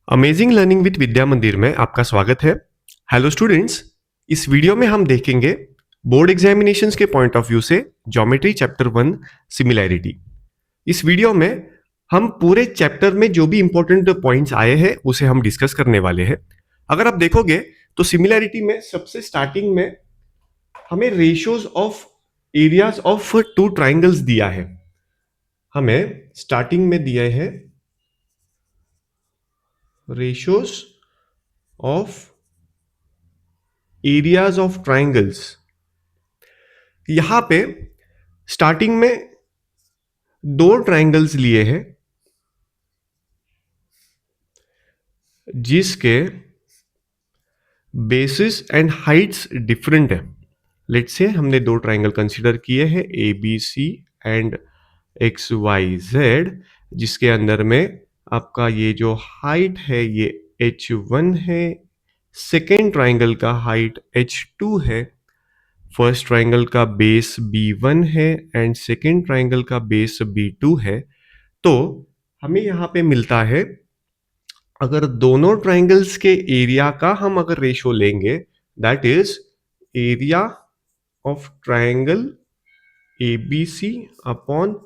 Amazing learning with विद्या मंदिर में आपका स्वागत है। हेलो स्टूडेंट्स, इस वीडियो में हम देखेंगे बोर्ड एग्जामिनेशंस के पॉइंट ऑफ व्यू से ज्योमेट्री चैप्टर 1 सिमिलैरिटी। इस वीडियो में हम पूरे चैप्टर में जो भी इंपॉर्टेंट पॉइंट्स आए हैं उसे हम डिस्कस करने वाले हैं। अगर आप देखोगे तो सिमिलैरिटी में सबसे स्टार्टिंग में हमें ratios of areas of two triangles दिया है। हमें स्टार्टिंग में दिए हैं ratios of areas of triangles. यहां पे स्टार्टिंग में दो ट्राइंगल्स लिए हैं जिसके बेसिस एंड हाइट्स डिफरेंट है। लेट्स से हमने दो ट्राइंगल कंसीडर किए हैं A B C and X Y Z, जिसके अंदर में आपका ये जो हाइट है ये h1 है, सेकेंड ट्राइंगल का हाइट h2 है, फर्स्ट ट्राइंगल का बेस b1 है एंड सेकेंड ट्राइंगल का बेस b2 है। तो हमें यहां पे मिलता है, अगर दोनों ट्राइंगल्स के एरिया का हम अगर रेशियो लेंगे, that is area of triangle ABC upon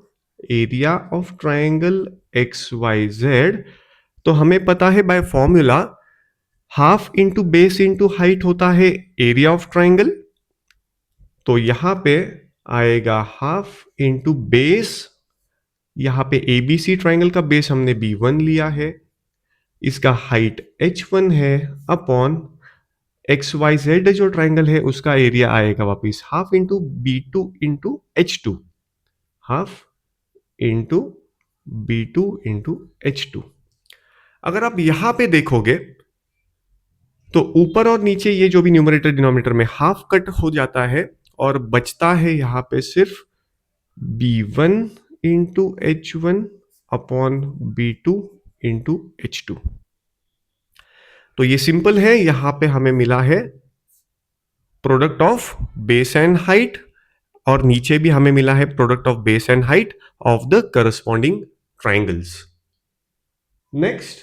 area of triangle XYZ। तो हमें पता है by formula half into base into height होता है एरिया ऑफ ट्राइंगल। तो यहां पे आएगा हाफ इंटू बेस, यहां पे ABC ट्राइंगल का बेस हमने B1 लिया है, इसका हाइट h1 है, अपॉन XYZ जो ट्राइंगल है उसका एरिया आएगा वापिस half into B2 into H2, half into B2 into H2। अगर आप यहां पे देखोगे तो ऊपर और नीचे ये जो भी न्यूमरेटर डिनोमिनेटर में हाफ कट हो जाता है और बचता है यहां पे सिर्फ B1 into H1 upon B2 into H2। तो ये सिंपल है, यहां पे हमें मिला है product of base and height, और नीचे भी हमें मिला है product of base and height of the corresponding triangles. Next,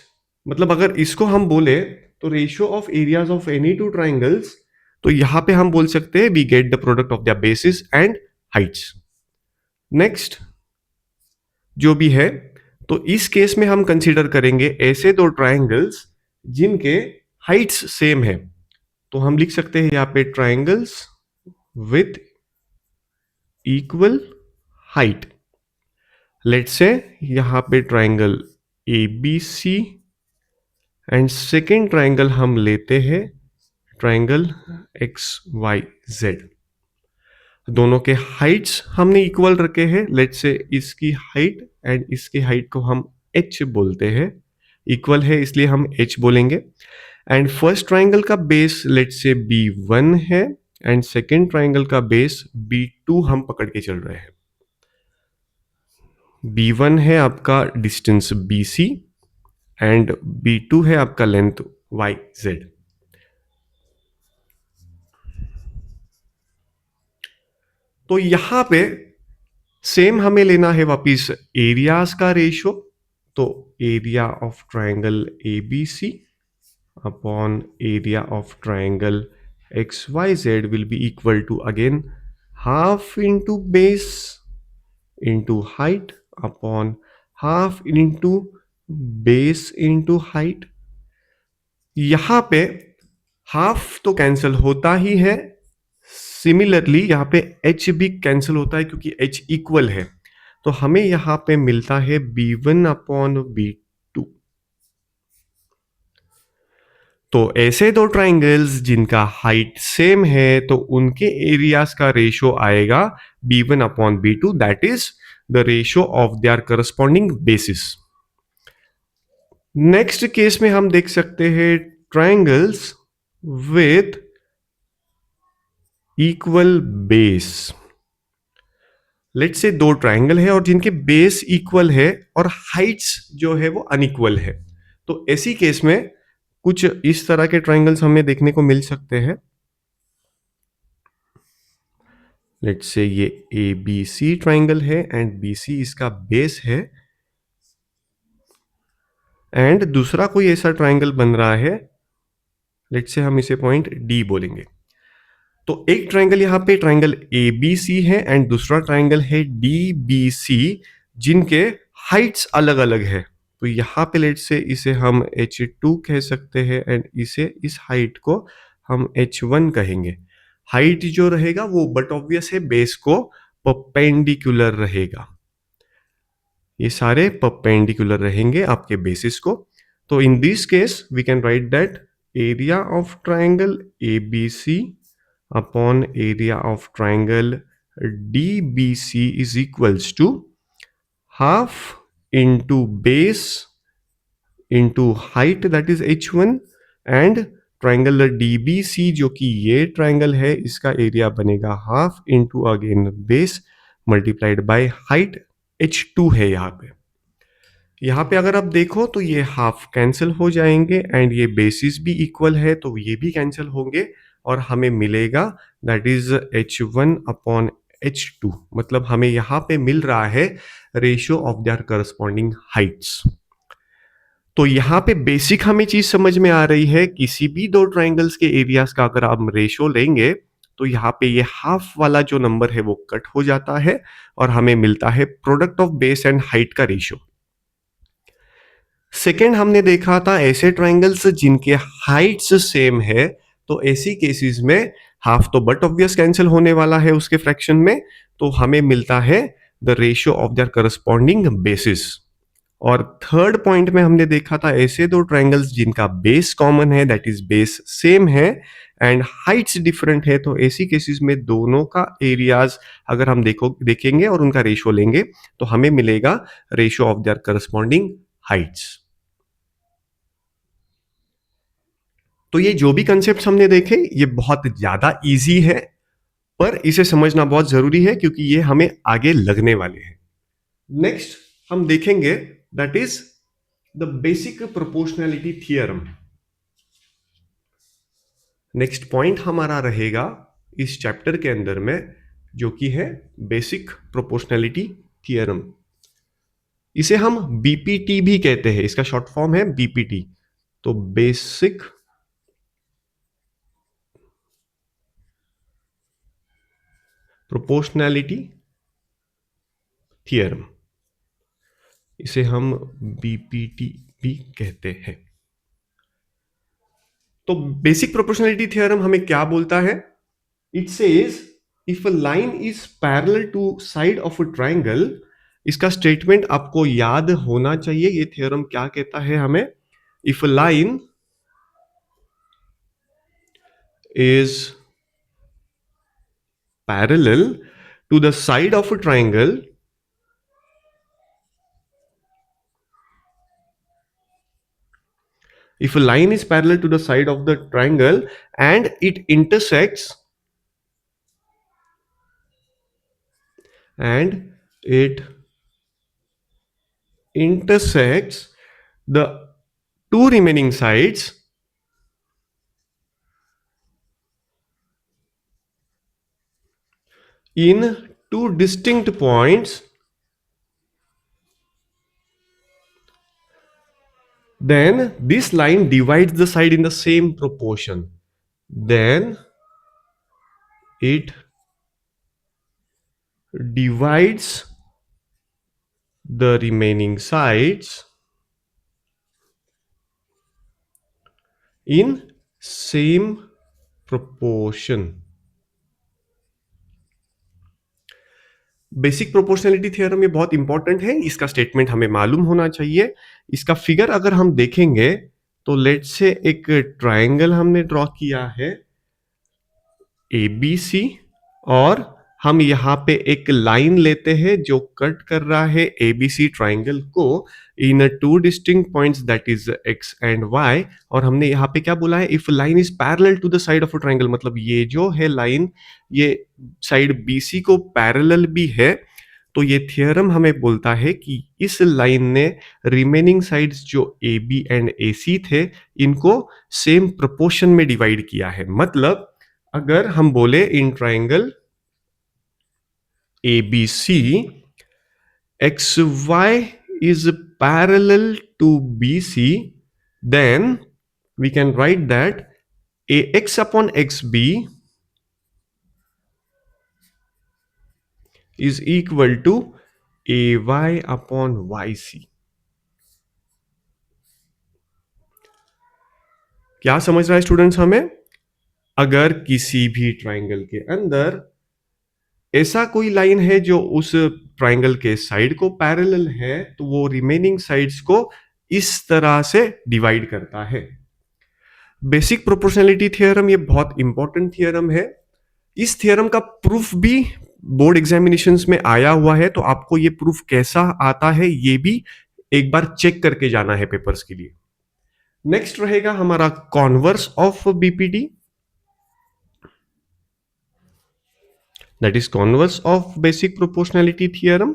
मतलब अगर इसको हम बोले तो ratio of areas of any two triangles, तो यहां पे हम बोल सकते हैं we get the product of the bases and heights. Next जो भी है, तो इस केस में हम कंसीडर करेंगे ऐसे दो ट्राइंगल्स जिनके हाइट्स सेम है। तो हम लिख सकते हैं यहां पे triangles with equal height. Let's say यहां पे triangle ABC and second triangle हम लेते हैं ट्राइंगल XYZ। दोनों के हाइट्स हमने इक्वल रखे हैं। लेट्स से इसकी हाइट एंड इसकी हाइट को हम h बोलते हैं, इक्वल है इसलिए हम h बोलेंगे। एंड फर्स्ट ट्राइंगल का बेस लेट्स से B1 है एंड सेकेंड ट्राइंगल का बेस B2 हम पकड़ के चल रहे हैं। B1 है आपका डिस्टेंस BC एंड B2 है आपका लेंथ YZ। तो यहां पे सेम हमें लेना है वापिस एरियाज का रेशियो। तो area of triangle ABC upon area of triangle XYZ will be equal to again half into base into height upon half into base into height. यहां पे हाफ तो कैंसिल होता ही है, सिमिलरली यहां पे h भी कैंसिल होता है क्योंकि h इक्वल है। तो हमें यहां पे मिलता है B1 अपॉन B2। तो ऐसे दो ट्राइंगल्स जिनका हाइट सेम है तो उनके एरियाज का रेशियो आएगा B1 upon B2, that is the ratio of their corresponding basis. Next case में हम देख सकते हैं triangles with equal base. Let's say दो ट्राइंगल है और जिनके बेस इक्वल है और हाइट्स जो है वो अनइक्वल है। तो ऐसी केस में कुछ इस तरह के ट्राइंगल्स हमें देखने को मिल सकते हैं। लेट्स से ये ABC ट्राइंगल है एंड BC इसका बेस है एंड दूसरा कोई ऐसा ट्राइंगल बन रहा है, लेट्स से हम इसे पॉइंट डी बोलेंगे। तो एक ट्राइंगल यहाँ पे ट्राइंगल ए बी सी है एंड दूसरा ट्राइंगल है डी बी सी, जिनके हाइट्स अलग अलग है। तो यहाँ पे लेट से इसे हम H2 कह सकते हैं एंड इसे इस हाइट को हम H1 कहेंगे। हाइट जो रहेगा वो बट ऑब्वियस है बेस को परपेंडिकुलर रहेगा, ये सारे परपेंडिकुलर रहेंगे आपके बेसिस को। तो in this case we can write that area of triangle A B C upon area of triangle DBC is equals to half into base into height that is H1 and triangle DBC जो कि ये triangle है इसका area बनेगा half into again base multiplied by height H2 है यहाँ पे अगर आप देखो तो ये हाफ कैंसिल हो जाएंगे एंड ये बेसिस भी इक्वल है तो ये भी कैंसिल होंगे और हमें मिलेगा that is H1 upon H2, मतलब हमें यहाँ पे मिल रहा है ratio of their corresponding Heights. तो यहाँ पे बेसिक हमें चीज समझ में आ रही है, किसी भी दो ट्राइंगल्स के एरियाज का अगर आप रेशियो लेंगे तो यहाँ पे ये हाफ वाला जो नंबर है वो कट हो जाता है और हमें मिलता है product of base and height का रेशियो। सेकेंड हमने देखा था ऐसे ट्राइंगल्स जिनके हाइट्स सेम है, तो ऐसी केसेस में हाफ तो बट ऑब्वियस कैंसिल होने वाला है उसके फ्रैक्शन में, तो हमें मिलता है the ratio of their corresponding basis. और थर्ड पॉइंट में हमने देखा था ऐसे दो ट्राइंगल्स जिनका बेस कॉमन है दैट इज बेस सेम है एंड हाइट्स डिफरेंट है, तो ऐसी केसेस में दोनों का एरियाज अगर हम देखेंगे और उनका रेशियो लेंगे तो हमें मिलेगा ratio of their corresponding Heights. तो ये जो भी कंसेप्ट हमने देखे ये बहुत ज्यादा इजी है, पर इसे समझना बहुत जरूरी है क्योंकि ये हमें आगे लगने वाले हैं। नेक्स्ट हम देखेंगे that is the basic proportionality theorem. Next point हमारा रहेगा इस चैप्टर के अंदर में जो कि है बेसिक प्रोपोर्शनैलिटी थियरम। इसे हम बीपीटी भी कहते हैं, इसका शॉर्ट फॉर्म है बीपीटी। तो बेसिक प्रोपोर्शनैलिटी थियरम, इसे हम बीपीटी भी कहते हैं। तो बेसिक प्रोपोर्शनैलिटी थ्योरम हमें क्या बोलता है? It says if a line is parallel to side of a triangle, इसका स्टेटमेंट आपको याद होना चाहिए। ये थ्योरम क्या कहता है हमें? If a line is parallel to the side of a triangle, if a line is parallel to the side of the triangle and it intersects the two remaining sides in two distinct points, then this line divides the side in the same proportion. Then it divides the remaining sides in same proportion. Basic proportionality theorem ये बहुत important है, इसका statement हमें मालूम होना चाहिए। इसका figure अगर हम देखेंगे तो लेट्स से एक ट्राइंगल हमने ड्रॉ किया है ABC और हम यहाँ पे एक लाइन लेते हैं जो कट कर रहा है ABC ट्राइंगल को in two distinct points that is X and Y, और हमने यहाँ पे क्या बोला है? If line is parallel to the side of a triangle, मतलब ये जो है लाइन ये साइड BC को पैरेलल भी है। तो ये थियरम हमें बोलता है कि इस लाइन ने रिमेनिंग साइड्स जो AB एंड AC थे इनको सेम प्रोपोर्शन में डिवाइड किया है। मतलब अगर हम बोले in triangle ABC XY is parallel to BC, then we can write that AX upon XB is equal to AY upon YC. क्या समझ रहा है स्टूडेंट्स हमें? अगर किसी भी ट्राइंगल के अंदर ऐसा कोई लाइन है जो उस ट्राइंगल के साइड को पैरेलल है, तो वो रिमेनिंग साइड्स को इस तरह से डिवाइड करता है। बेसिक प्रोपोर्शनैलिटी थ्योरम ये बहुत इंपॉर्टेंट थ्योरम है। इस थ्योरम का प्रूफ भी बोर्ड एग्जामिनेशंस में आया हुआ है, तो आपको ये प्रूफ कैसा आता है ये भी एक बार चेक करके जाना है पेपर्स के लिए। नेक्स्ट रहेगा हमारा converse of BPT, that is converse of basic proportionality theorem.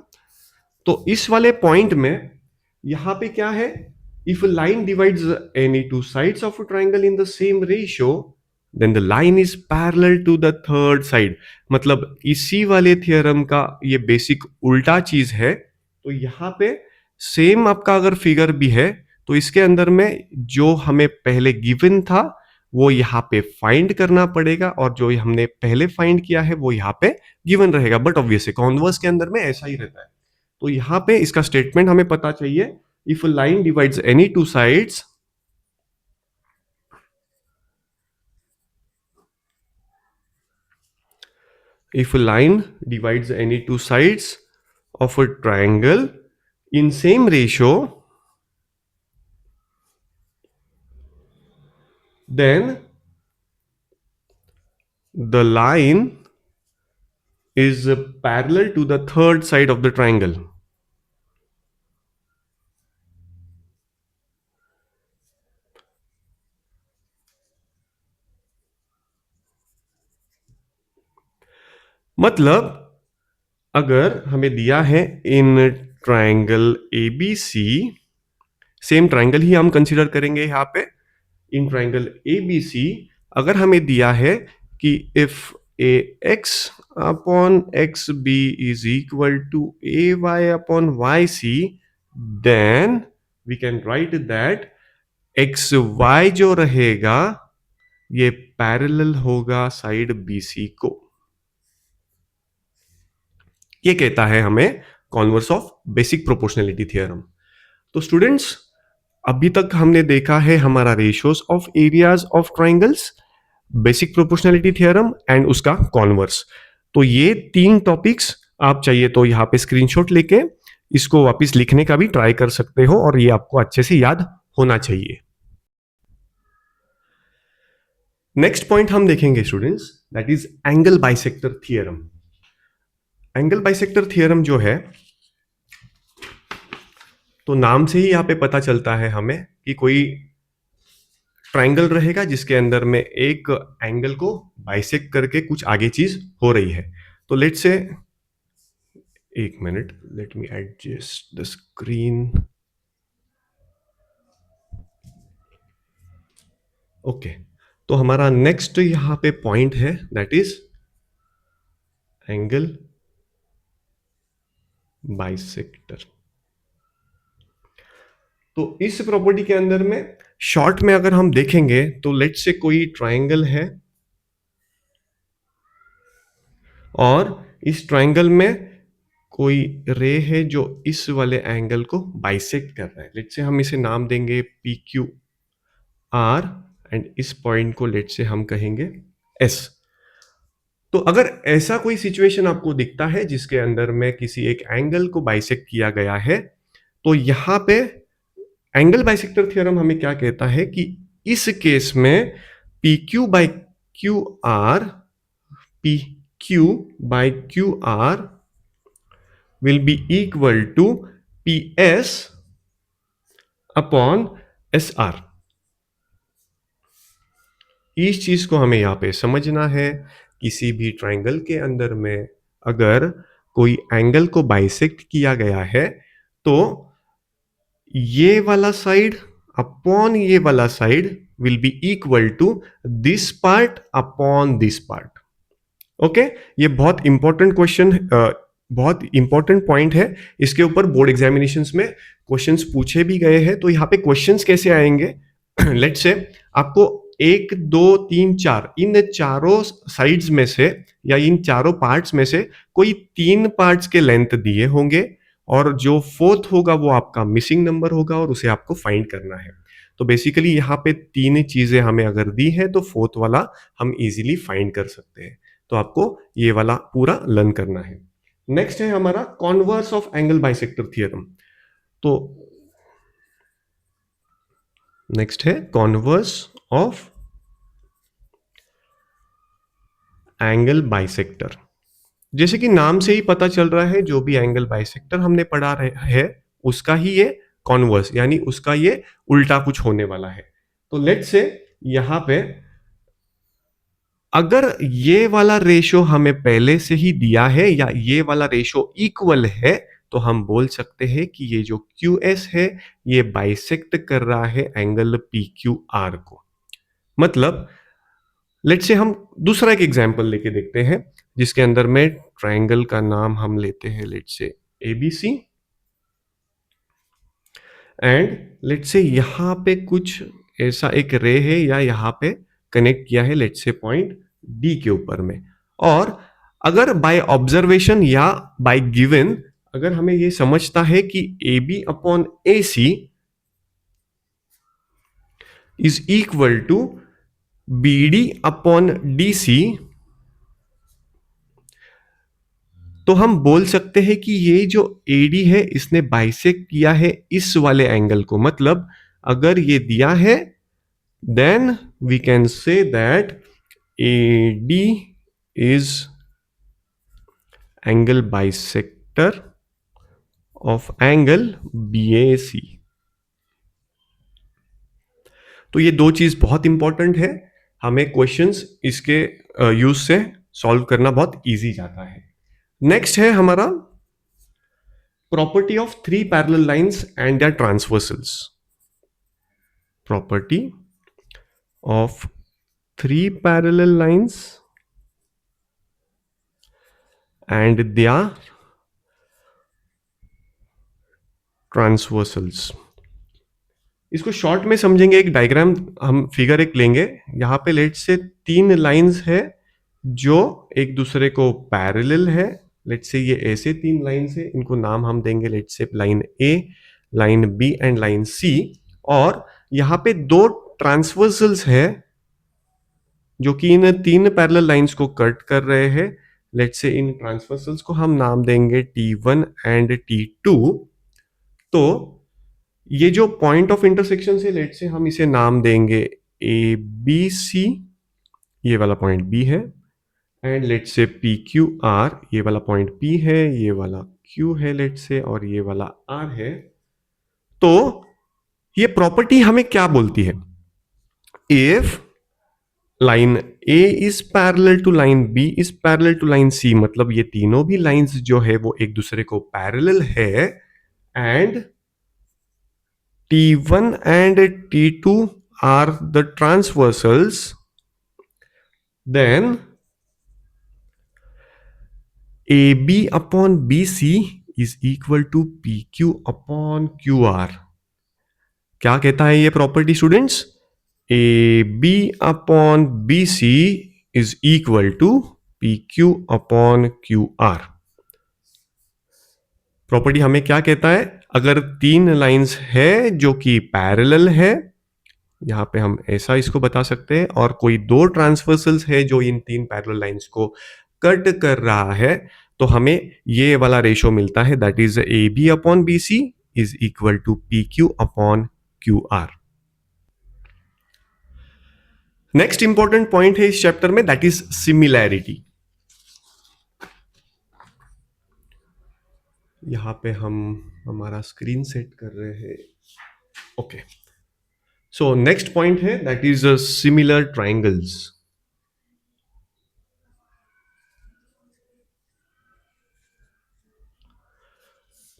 तो इस वाले पॉइंट में यहां पे क्या है, if a line divides any two sides of a triangle in the same ratio, then the line is parallel to the third side। मतलब इसी वाले थियरम का ये बेसिक उल्टा चीज है। तो यहां पे सेम आपका अगर फिगर भी है, तो इसके अंदर में जो हमें पहले गिवन था वो यहाँ पे फाइंड करना पड़ेगा, और जो हमने पहले फाइंड किया है वो यहाँ पे गिवन रहेगा। बट ऑब्वियसली कॉन्वर्स के अंदर में ऐसा ही रहता है। तो यहां पे इसका स्टेटमेंट हमें पता चाहिए, if a line divides any two sides, if a line divides any two sides of a triangle in same ratio, then the line is parallel to the third side of the triangle। मतलब अगर हमें दिया है in triangle ABC, same triangle ही हम consider करेंगे यहां पे, इन ट्राइंगल एबीसी अगर हमें दिया है कि if A X upon X B is equal to A Y upon Y C, then we can write that X Y जो रहेगा ये पैरेलल होगा साइड बीसी को। ये कहता है हमें converse of basic proportionality theorem. तो स्टूडेंट्स अभी तक हमने देखा है हमारा ratios of areas of triangles, basic proportionality theorem and उसका कॉन्वर्स। तो ये तीन टॉपिक्स आप चाहिए तो यहाँ पे स्क्रीनशॉट लेके इसको वापस लिखने का भी ट्राई कर सकते हो, और ये आपको अच्छे से याद होना चाहिए। नेक्स्ट पॉइंट हम देखेंगे students, that is angle bisector theorem. Angle bisector theorem जो है, तो नाम से ही यहाँ पे पता चलता है हमें कि कोई ट्राइंगल रहेगा जिसके अंदर में एक एंगल को बाइसेक्ट करके कुछ आगे चीज हो रही है। तो लेट्स से, एक minute, let me adjust the screen. Okay, तो हमारा नेक्स्ट यहां पे पॉइंट है, दैट इज एंगल बाइसेक्टर। तो इस प्रॉपर्टी के अंदर में शॉर्ट में अगर हम देखेंगे तो लेट्स से कोई ट्राइंगल है और इस ट्राइंगल में कोई रे है जो इस वाले एंगल को बाइसेक्ट कर रहा है। लेट्स से हम इसे नाम देंगे पी क्यू आर, एंड इस पॉइंट को लेट्स से हम कहेंगे एस। तो अगर ऐसा कोई सिचुएशन आपको दिखता है जिसके अंदर में किसी एक एंगल को बाइसेक्ट किया गया है, तो यहां पे एंगल बाइसेक्टर थ्योरम हमें क्या कहता है कि इस केस में P Q by Q R, P Q by Q R will be equal to PS upon SR। इस चीज को हमें यहां पे समझना है। किसी भी ट्राइंगल के अंदर में अगर कोई एंगल को बाइसेक्ट किया गया है, तो ये वाला साइड अपॉन ये वाला side will be equal to this part upon this part. Okay, ये बहुत इंपॉर्टेंट क्वेश्चन, बहुत इंपॉर्टेंट पॉइंट है, इसके ऊपर बोर्ड एग्जामिनेशंस में क्वेश्चंस पूछे भी गए हैं। तो यहाँ पे क्वेश्चंस कैसे आएंगे? लेट्स से आपको एक दो तीन चार, इन चारों साइड्स में से या इन चारों पार्ट्स में से कोई तीन पार्ट्स के लेंथ दिए होंगे, और जो फोर्थ होगा वो आपका मिसिंग नंबर होगा और उसे आपको फाइंड करना है। तो बेसिकली यहाँ पे तीन चीजें हमें अगर दी है तो फोर्थ वाला हम इजीली फाइंड कर सकते हैं। तो आपको ये वाला पूरा लर्न करना है। नेक्स्ट है हमारा converse of angle bisector theorem. तो नेक्स्ट है कॉन्वर्स ऑफ एंगल बाइसेक्टर। जैसे कि नाम से ही पता चल रहा है, जो भी एंगल बाइसेक्टर हमने पढ़ा है उसका ही ये कॉन्वर्स, यानी उसका ये उल्टा कुछ होने वाला है। तो लेट्स से यहां पे अगर ये वाला रेशो हमें पहले से ही दिया है या ये वाला रेशो इक्वल है, तो हम बोल सकते हैं कि ये जो QS है ये बाइसेक्ट कर रहा है एंगल PQR को। मतलब लेट्स से हम दूसरा एक एग्जांपल लेके देखते हैं, जिसके अंदर में ट्रायंगल का नाम हम लेते हैं let's say ABC, and let's say यहां पे कुछ ऐसा एक रे है या यहां पे कनेक्ट किया है लेट्स से पॉइंट D के ऊपर में। और अगर बाय ऑब्जर्वेशन या बाय गिवन अगर हमें ये समझता है कि AB upon AC is equal to BD upon DC, तो हम बोल सकते हैं कि ये जो AD है इसने बाइसेक्ट किया है इस वाले एंगल को। मतलब अगर ये दिया है then we can say that AD is angle bisector of angle BAC। तो ये दो चीज बहुत इंपॉर्टेंट है, हमें क्वेश्चंस इसके यूज से सॉल्व करना बहुत इजी जाता है। नेक्स्ट है हमारा property of three parallel lines and their transversals. Property of three parallel lines and their transversals. इसको शॉर्ट में समझेंगे, एक डायग्राम हम फिगर एक लेंगे। यहां पे लेट से तीन लाइंस है जो एक दूसरे को पैरेलल है। लेट से ये ऐसे तीन लाइंस है, इनको नाम हम देंगे लेट से line A, line B and line C। और यहां पे दो ट्रांसवर्सल्स है जो कि इन तीन पैरेलल लाइंस को कट कर रहे हैं। लेट से इन ट्रांसवर्सल्स को हम नाम देंगे T1 एंड T2। तो ये जो पॉइंट ऑफ इंटरसेक्शन से लेट से हम इसे नाम देंगे ABC, ये वाला पॉइंट B है, एंड लेट से PQR, ये वाला पॉइंट P है, ये वाला Q है लेट से, और ये वाला R है। तो ये प्रॉपर्टी हमें क्या बोलती है? If line A is parallel to line B is parallel to line C, मतलब ये तीनों भी लाइंस जो है वो एक दूसरे को पैरेलल है, and T1 and T2 are the transversals, then AB upon BC is equal to PQ upon QR। क्या कहता है ये property students? AB upon BC is equal to PQ upon QR। Property हमें क्या कहता है? अगर तीन लाइंस है जो कि पैरेलल है, यहां पे हम ऐसा इसको बता सकते हैं, और कोई दो ट्रांसवर्सल्स है जो इन तीन पैरेलल लाइंस को कट कर रहा है, तो हमें ये वाला रेशो मिलता है, that is AB upon BC is equal to PQ upon QR। Next important point है इस चैप्टर में, दैट इज सिमिलैरिटी। यहां पे हम हमारा स्क्रीन सेट कर रहे हैं। ओके, सो नेक्स्ट पॉइंट है दैट इज सिमिलर ट्राइंगल्स।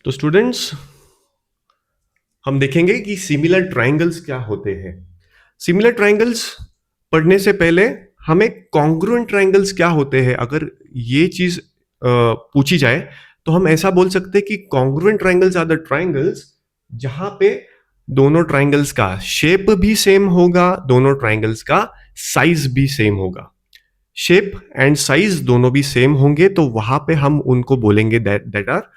तो स्टूडेंट्स हम देखेंगे कि सिमिलर ट्राइंगल्स क्या होते हैं। सिमिलर ट्राइंगल्स पढ़ने से पहले हमें कॉन्ग्रुएंट ट्राइंगल्स क्या होते हैं, अगर ये चीज पूछी जाए तो हम ऐसा बोल सकते हैं कि congruent triangles are the triangles जहां पे दोनों ट्राइंगल्स का शेप भी सेम होगा, दोनों ट्राइंगल्स का साइज भी सेम होगा। शेप एंड साइज दोनों भी सेम होंगे तो वहां पे हम उनको बोलेंगे that are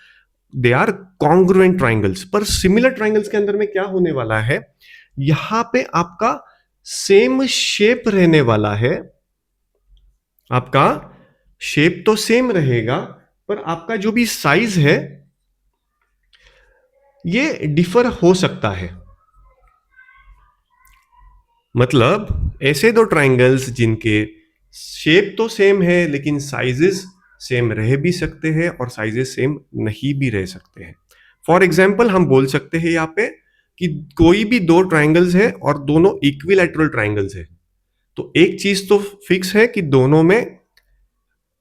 they are congruent triangles. पर सिमिलर ट्राइंगल्स के अंदर में क्या होने वाला है, यहां पे आपका सेम शेप रहने वाला है, आपका शेप तो सेम रहेगा पर आपका जो भी साइज है ये डिफर हो सकता है। मतलब ऐसे दो ट्राइंगल्स जिनके शेप तो सेम है लेकिन साइजेस सेम रह भी सकते हैं और साइजेस सेम नहीं भी रह सकते हैं। फॉर एग्जाम्पल हम बोल सकते हैं यहाँ पे कि कोई भी दो ट्राइंगल्स है और दोनों इक्विलैटरल ट्राइंगल्स है, तो एक चीज तो फिक्स है कि दोनों में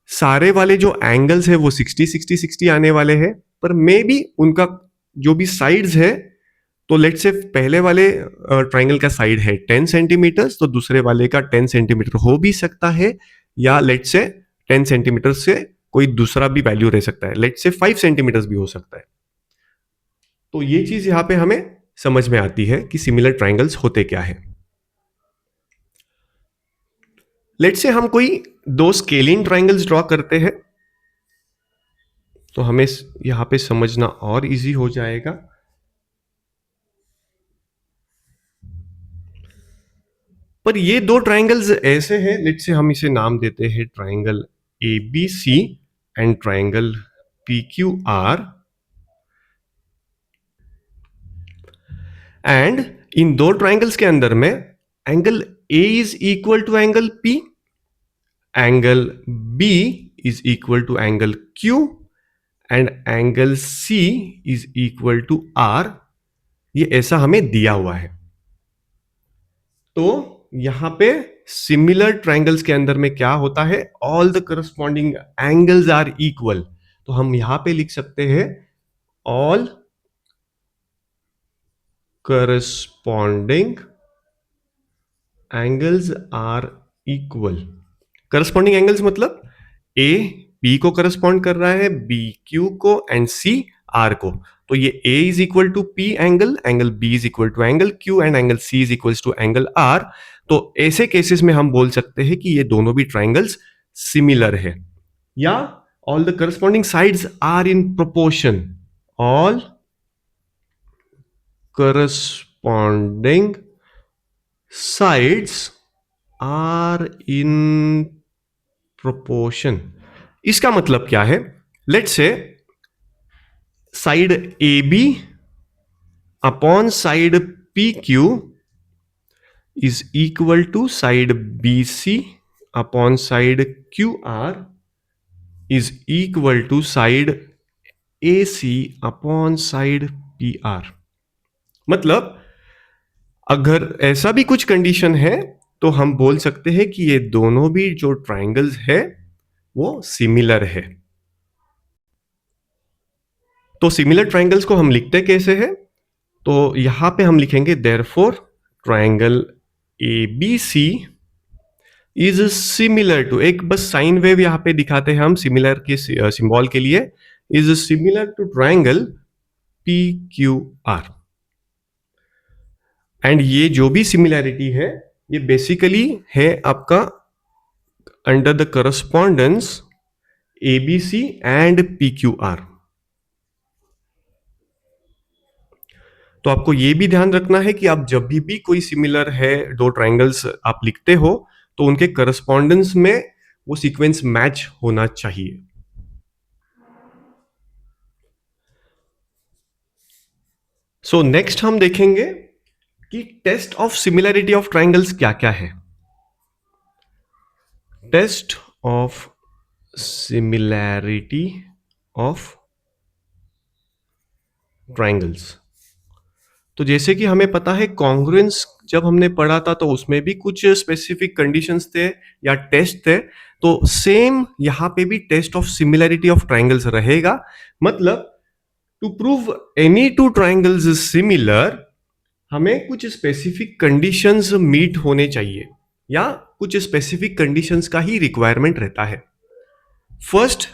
सारे वाले जो एंगल्स है वो 60-60-60 आने वाले हैं, पर मे बी उनका जो भी साइड्स है, तो लेट से पहले वाले ट्राइंगल का साइड है 10 सेंटीमीटर तो दूसरे वाले का 10 सेंटीमीटर हो भी सकता है, या लेट से 10 सेंटीमीटर से कोई दूसरा भी वैल्यू रह सकता है, लेट से 5 सेंटीमीटर भी हो सकता है। तो ये चीज यहां पे हमें समझ में आती है कि सिमिलर ट्राइंगल्स होते क्या है। लेट से हम कोई दो स्केलिंग ट्राइंगल्स ड्रॉ करते हैं तो हमें यहां पे समझना और इजी हो जाएगा। पर ये दो ट्राइंगल्स ऐसे हैं, लेट से हम इसे नाम देते हैं triangle A B C and triangle P Q R, and इन दो ट्राइंगल्स के अंदर में angle A is equal to angle P, angle B is equal to angle Q and angle C is equal to R. ये ऐसा हमें दिया हुआ है। तो यहां पे सिमिलर ट्राइंगल्स के अंदर में क्या होता है, all the corresponding angles are equal. तो हम यहां पे लिख सकते हैं all corresponding angles are equal. Corresponding angles मतलब ए बी को करस्पॉन्ड कर रहा है, बी क्यू को एंड सी आर को। तो ये A is equal to P angle, angle B is equal to angle Q and angle C is equal to angle R। तो ऐसे केसेस में हम बोल सकते हैं कि ये दोनों भी ट्राइंगल्स सिमिलर है, या all the corresponding sides are in proportion, all corresponding sides are in proportion. इसका मतलब क्या है, let's say side A B upon side P Q is equal to side BC upon side QR is equal to side AC upon side PR। मतलब अगर ऐसा भी कुछ condition है तो हम बोल सकते हैं कि ये दोनों भी जो ट्राइंगल्स है वो सिमिलर है। तो सिमिलर ट्राइंगल्स को हम लिखते कैसे हैं, तो यहां पे हम लिखेंगे therefore triangle ABC is similar to, एक बस साइन वेव यहां पे दिखाते हैं हम सिमिलर के सिंबल के लिए, is similar to triangle P Q R. And ये जो भी सिमिलैरिटी है ये बेसिकली है आपका under the correspondence ABC and P Q R. तो आपको ये भी ध्यान रखना है कि आप जब भी कोई सिमिलर है दो ट्राइंगल्स आप लिखते हो तो उनके करस्पॉन्डेंस में वो सीक्वेंस मैच होना चाहिए। सो नेक्स्ट हम देखेंगे कि test of similarity of triangles क्या क्या है। Test of similarity of triangles. तो जैसे कि हमें पता है कॉन्ग्रुएंस जब हमने पढ़ा था तो उसमें भी कुछ स्पेसिफिक कंडीशंस थे या टेस्ट थे, तो सेम यहां पे भी test of similarity of triangles रहेगा। मतलब to prove any two triangles is similar हमें कुछ स्पेसिफिक कंडीशंस मीट होने चाहिए या कुछ स्पेसिफिक कंडीशंस का ही रिक्वायरमेंट रहता है। फर्स्ट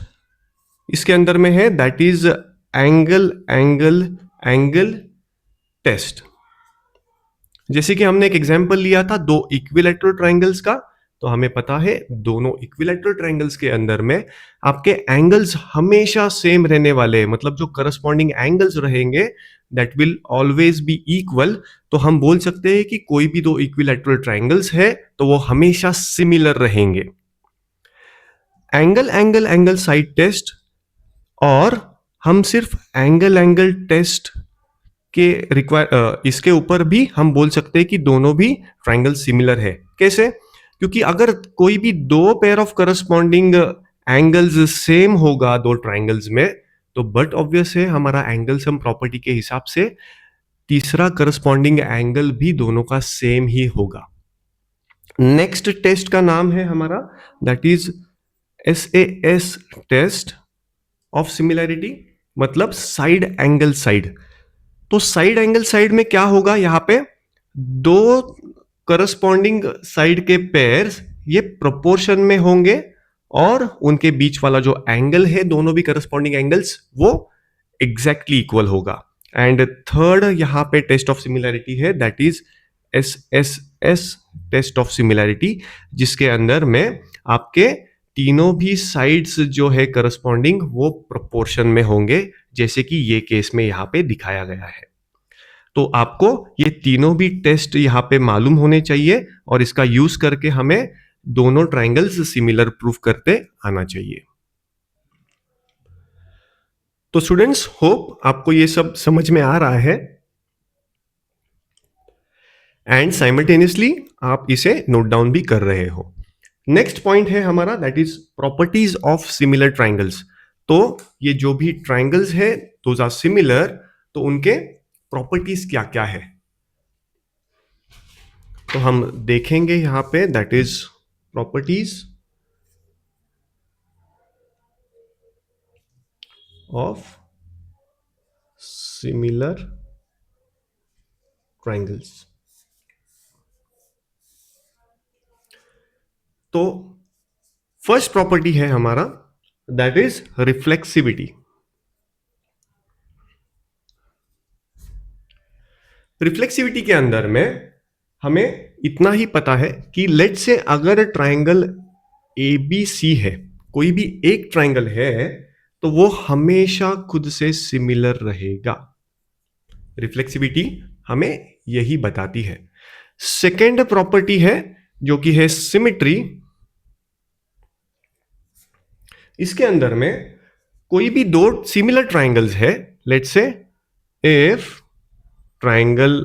इसके अंदर में है that is angle angle angle test. जैसे कि हमने एक एग्जांपल लिया था दो इक्विलैटरल ट्रायंगल्स का, तो हमें पता है दोनों इक्विलैटरल ट्रायंगल्स के अंदर में आपके एंगल्स हमेशा सेम रहने वाले हैं, मतलब जो करस्पॉन्डिंग एंगल्स रहेंगे that will always be equal. तो हम बोल सकते हैं कि कोई भी दो इक्विलैटरल ट्रायंगल्स है तो वो हमेशा सिमिलर रहेंगे। Angle angle angle side test, और हम सिर्फ एंगल एंगल टेस्ट के इसके ऊपर भी हम बोल सकते हैं कि दोनों भी ट्रायंगल सिमिलर है। कैसे? क्योंकि अगर कोई भी दो pair of corresponding angles same होगा दो ट्रायंगल्स में, तो बट ऑब्वियस है हमारा एंगल सम प्रॉपर्टी के हिसाब से तीसरा करस्पॉन्डिंग एंगल भी दोनों का सेम ही होगा। नेक्स्ट टेस्ट का नाम है हमारा that is SAS test of similarity, मतलब साइड एंगल साइड। तो साइड एंगल साइड में क्या होगा, यहां पे दो करस्पॉन्डिंग साइड के पेयर्स ये प्रोपोर्शन में होंगे और उनके बीच वाला जो एंगल है दोनों भी करस्पॉन्डिंग एंगल्स वो एग्जैक्टली इक्वल होगा। एंड थर्ड यहां पे टेस्ट ऑफ सिमिलैरिटी है that is SSS test of similarity, जिसके अंदर में आपके तीनों भी साइड्स जो है करस्पॉन्डिंग वो प्रोपोर्शन में होंगे, जैसे कि ये केस में यहां पे दिखाया गया है। तो आपको ये तीनों भी टेस्ट यहां पे मालूम होने चाहिए और इसका यूज करके हमें दोनों ट्रायंगल्स सिमिलर प्रूफ करते आना चाहिए। तो स्टूडेंट्स होप आपको ये सब समझ में आ रहा है एंड साइमल्टेनियसली आप इसे नोट डाउन भी कर रहे हो। नेक्स्ट पॉइंट है हमारा that is properties of similar triangles. तो ये जो भी ट्रायंगल्स है दोज आर सिमिलर, तो उनके प्रॉपर्टीज क्या क्या है तो हम देखेंगे यहां पे that is properties of similar triangles. तो फर्स्ट प्रॉपर्टी है हमारा दैट इज रिफ्लेक्सिविटी। रिफ्लेक्सिविटी के अंदर में हमें इतना ही पता है कि लेट से अगर ट्रायंगल ABC है, कोई भी एक ट्रायंगल है, तो वो हमेशा खुद से सिमिलर रहेगा। रिफ्लेक्सिविटी हमें यही बताती है। सेकेंड प्रॉपर्टी है जो कि है सिमिट्री। इसके अंदर में कोई भी दो सिमिलर ट्रायंगल्स है, लेट्स से if triangle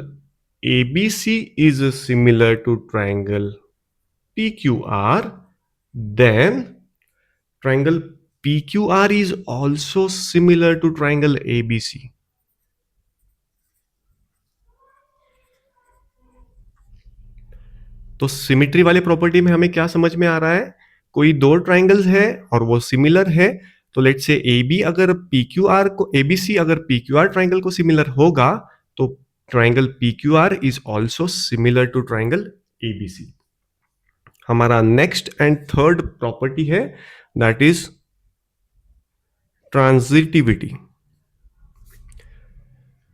ABC is similar to triangle PQR, then triangle PQR is also similar to triangle ABC. तो सिमिट्री वाले प्रॉपर्टी में हमें क्या समझ में आ रहा है, कोई दो ट्रायंगल्स है और वो सिमिलर है, तो लेट्स से AB अगर PQR को ABC अगर PQR ट्रायंगल को सिमिलर होगा, तो triangle PQR is also similar to triangle ABC। हमारा नेक्स्ट एंड थर्ड प्रॉपर्टी है दैट इज ट्रांजिटिविटी।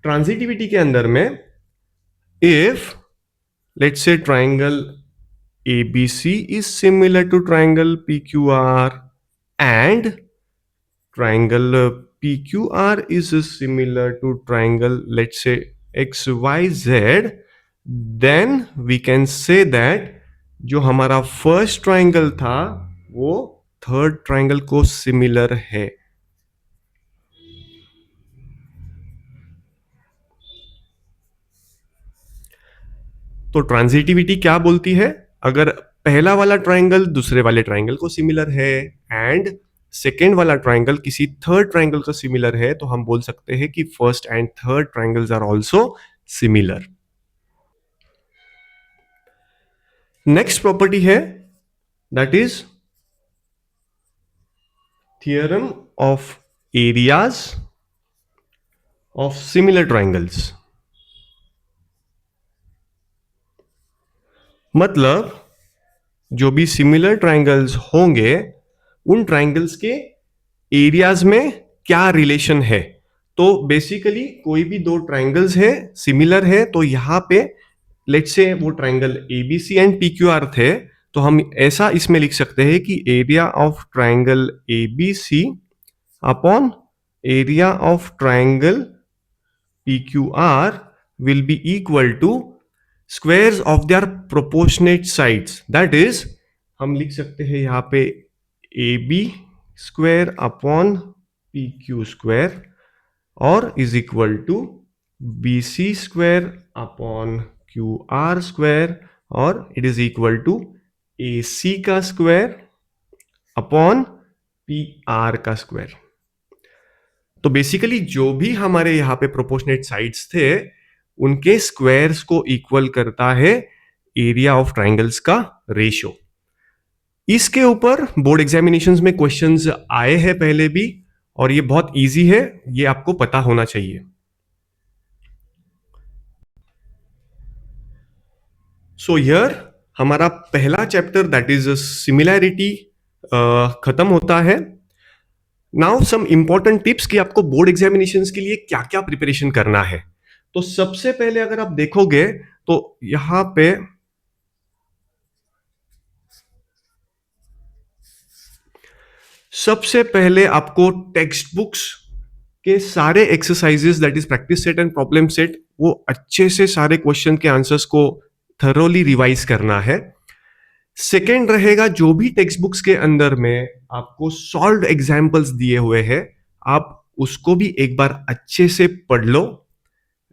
ट्रांजिटिविटी के अंदर में if let's say triangle ABC is similar to triangle PQR and triangle PQR is similar to triangle let's say XYZ, then we can say that जो हमारा first triangle था वो third triangle को similar है। तो ट्रांजिटिविटी क्या बोलती है, अगर पहला वाला ट्रायंगल दूसरे वाले ट्रायंगल को सिमिलर है एंड सेकेंड वाला ट्रायंगल किसी थर्ड ट्रायंगल को सिमिलर है, तो हम बोल सकते हैं कि first and third triangles are also similar. Next property है that is theorem of areas of similar triangles. मतलब जो भी सिमिलर ट्रायंगल्स होंगे उन ट्रायंगल्स के एरियाज में क्या रिलेशन है। तो बेसिकली कोई भी दो ट्राइंगल्स है सिमिलर है, तो यहाँ पे लेट्स से वो ट्राइंगल एबीसी एंड पीक्यूआर थे, तो हम ऐसा इसमें लिख सकते हैं कि area of triangle ABC upon area of triangle PQR will be equal to squares of their proportionate sides. That is, हम लिख सकते हैं यहाँ पे AB square upon PQ square और is equal to BC square upon QR square और it is equal to AC का square upon PR का स्क्वायर। तो बेसिकली जो भी हमारे यहाँ पे प्रोपोर्शनेट साइड्स थे उनके स्क्वायर्स को इक्वल करता है एरिया ऑफ ट्राइंगल्स का रेशियो। इसके ऊपर बोर्ड एग्जामिनेशंस में क्वेश्चंस आए हैं पहले भी, और ये बहुत इजी है, ये आपको पता होना चाहिए। सो हियर हमारा पहला चैप्टर दैट इज सिमिलैरिटी खत्म होता है। नाउ सम इंपॉर्टेंट टिप्स कि आपको बोर्ड एग्जामिनेशंस के लिए क्या क्या प्रिपरेशन करना है। तो सबसे पहले अगर आप देखोगे तो यहां पे सबसे पहले आपको टेक्स्ट बुक्स के सारे exercises that is practice set and problem set वो अच्छे से सारे क्वेश्चन के आंसर्स को थरोली रिवाइज करना है। सेकेंड रहेगा जो भी टेक्स्ट बुक्स के अंदर में आपको सॉल्व एग्जाम्पल्स दिए हुए हैं आप उसको भी एक बार अच्छे से पढ़ लो।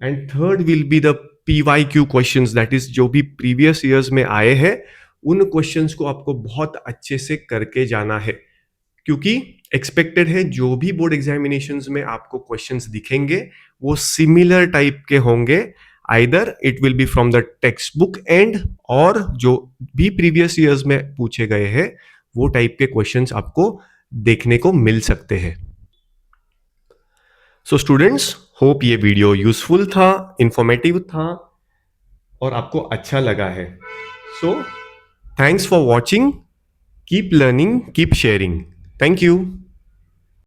And third will be the PYQ questions that is जो भी प्रीवियस ईयर्स में आए हैं उन क्वेश्चंस को आपको बहुत अच्छे से करके जाना है, क्योंकि एक्सपेक्टेड है जो भी बोर्ड एग्जामिनेशंस में आपको क्वेश्चंस दिखेंगे वो सिमिलर टाइप के होंगे। Either it will be from the text book and और जो भी प्रीवियस ईयर्स में पूछे गए हैं वो टाइप के क्वेश्चंस आपको देखने को मिल सकते हैं। सो स्टूडेंट्स, होप ये वीडियो यूजफुल था, इंफॉर्मेटिव था और आपको अच्छा लगा है। So thanks for watching, keep learning, keep sharing. Thank you.